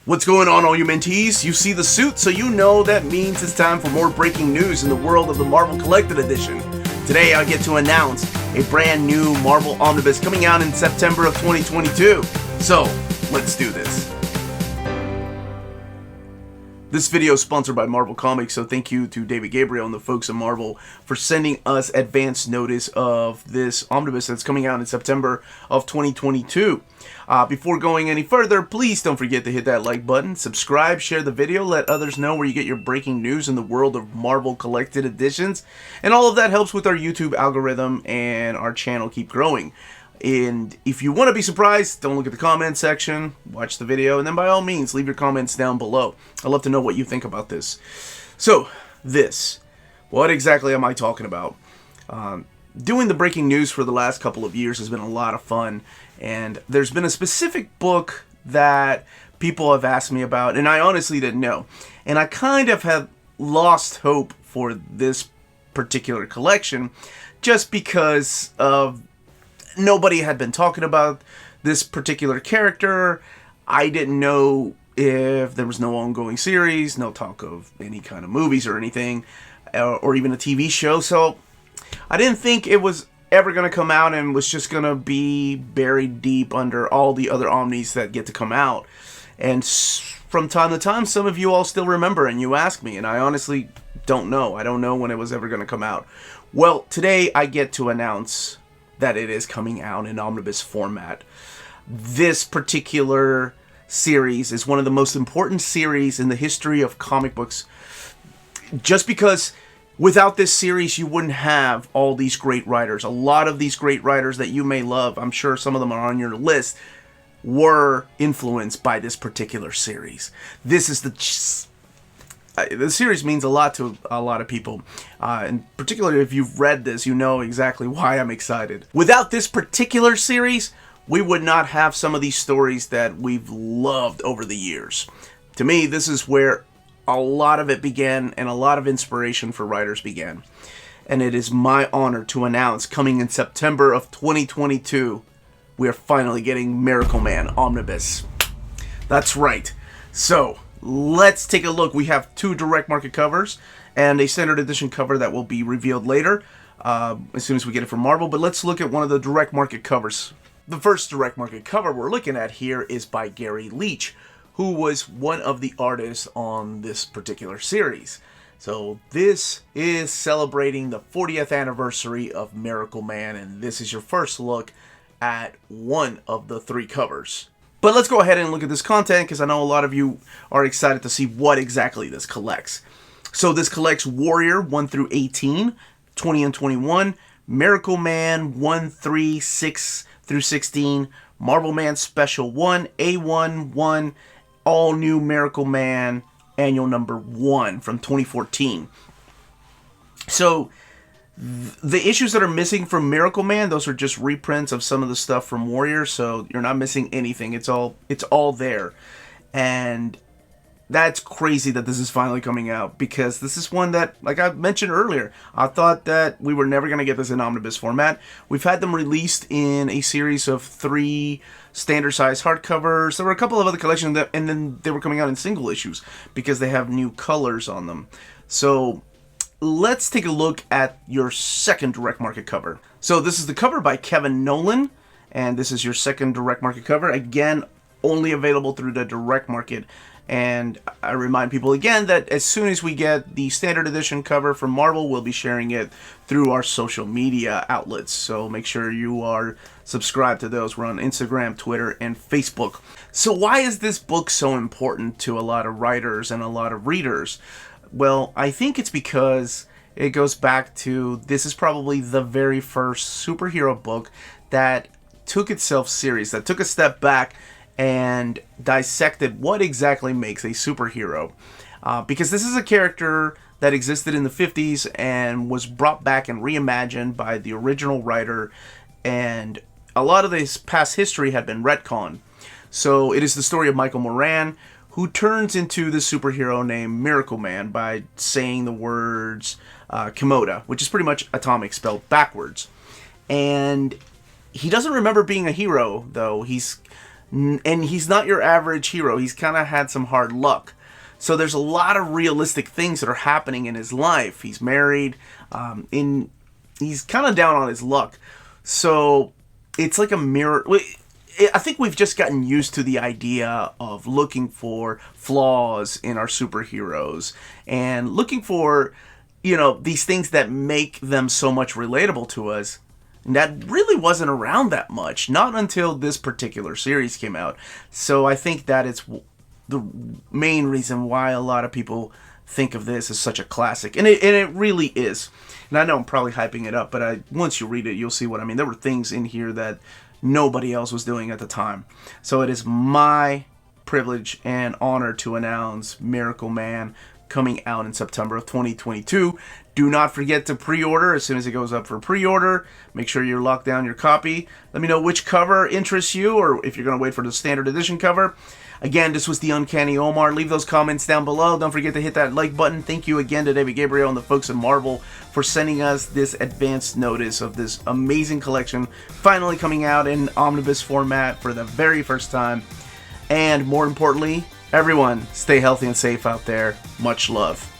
What's going on, all you mentees? You see the suit, so you know that means it's time for more breaking news in the world of the Marvel Collected Edition. Today I get to announce a brand new Marvel Omnibus coming out in September of 2022. So, let's do this. This video is sponsored by Marvel Comics, so thank you to David Gabriel and the folks at Marvel for sending us advance notice of this omnibus that's coming out in September of 2022. Before going any further, please don't forget to hit that like button, subscribe, share the video, let others know where you get your breaking news in the world of Marvel Collected Editions, and all of that helps with our YouTube algorithm and our channel keep growing. And if you want to be surprised, don't look at the comment section, watch the video, and then by all means, leave your comments down below. I'd love to know what you think about this. So, what exactly am I talking about? Doing the breaking news for the last couple of years has been a lot of fun, and there's been a specific book that people have asked me about, and I honestly didn't know. And I kind of have lost hope for this particular collection just because of nobody had been talking about this particular character. I didn't know if there was no ongoing series, no talk of any kind of movies or anything, or even a TV show. So I didn't think it was ever going to come out and was just going to be buried deep under all the other Omnis that get to come out. And from time to time, some of you all still remember and you ask me, and I honestly don't know. I don't know when it was ever going to come out. Well, today I get to announce that it is coming out in omnibus format. This particular series is one of the most important series in the history of comic books, just because without this series you wouldn't have all these great writers. A lot of these great writers that you may love, I'm sure some of them are on your list, were influenced by this particular series. This is the series means a lot to a lot of people, and particularly if you've read this, you know exactly why I'm excited. Without this particular series, we would not have some of these stories that we've loved over the years. To me, this is where a lot of it began and a lot of inspiration for writers began. And it is my honor to announce, coming in September of 2022, we are finally getting Miracleman Omnibus. That's right. So, let's take a look. We have two direct market covers and a standard edition cover that will be revealed later as soon as we get it from Marvel. But let's look at one of the direct market covers. The first direct market cover we're looking at here is by Gary Leach, who was one of the artists on this particular series. So this is celebrating the 40th anniversary of Miracleman, and this is your first look at one of the three covers. But let's go ahead and look at this content, because I know a lot of you are excited to see what exactly this collects. So this collects Warrior 1 through 18, 20 and 21, Miracleman 1, 3, 6 through 16, Marvel Man Special 1, A1, 1, All New Miracleman Annual Number 1 from 2014. So the issues that are missing from Miracleman, those are just reprints of some of the stuff from Warrior, so you're not missing anything. It's all there. And that's crazy that this is finally coming out, because this is one that, like I mentioned earlier, I thought that we were never going to get this in omnibus format. We've had them released in a series of 3 standard size hardcovers. There were a couple of other collections, and then they were coming out in single issues because they have new colors on them. So let's take a look at your second direct market cover. So this is the cover by Kevin Nolan, and this is your second direct market cover. Again, only available through the direct market. And I remind people again that as soon as we get the standard edition cover from Marvel, we'll be sharing it through our social media outlets. So make sure you are subscribed to those. We're on Instagram, Twitter, and Facebook. So why is this book so important to a lot of writers and a lot of readers? Well, I think it's because it goes back to, this is probably the very first superhero book that took itself serious, that took a step back and dissected what exactly makes a superhero. Because this is a character that existed in the 50s and was brought back and reimagined by the original writer, and a lot of this past history had been retconned. So it is the story of Michael Moran, who turns into the superhero named Miracleman by saying the words Komoda, which is pretty much atomic spelled backwards. And he doesn't remember being a hero, though. He's And he's not your average hero. He's kind of had some hard luck. So there's a lot of realistic things that are happening in his life. He's married, he's kind of down on his luck. So it's like a mirror. I think we've just gotten used to the idea of looking for flaws in our superheroes and looking for, these things that make them so much relatable to us. And that really wasn't around that much, not until this particular series came out. So I think that it's the main reason why a lot of people think of this as such a classic. And it really is. And I know I'm probably hyping it up, but once you read it, you'll see what I mean. There were things in here that nobody else was doing at the time. So it is my privilege and honor to announce Miracleman coming out in September of 2022. Do not forget to pre-order as soon as it goes up for pre-order. Make sure you lock down your copy. Let me know which cover interests you, or if you're going to wait for the standard edition cover. Again, this was the Uncanny Omar. Leave those comments down below. Don't forget to hit that like button. Thank you again to David Gabriel and the folks at Marvel for sending us this advance notice of this amazing collection finally coming out in omnibus format for the very first time. And more importantly, everyone, stay healthy and safe out there. Much love.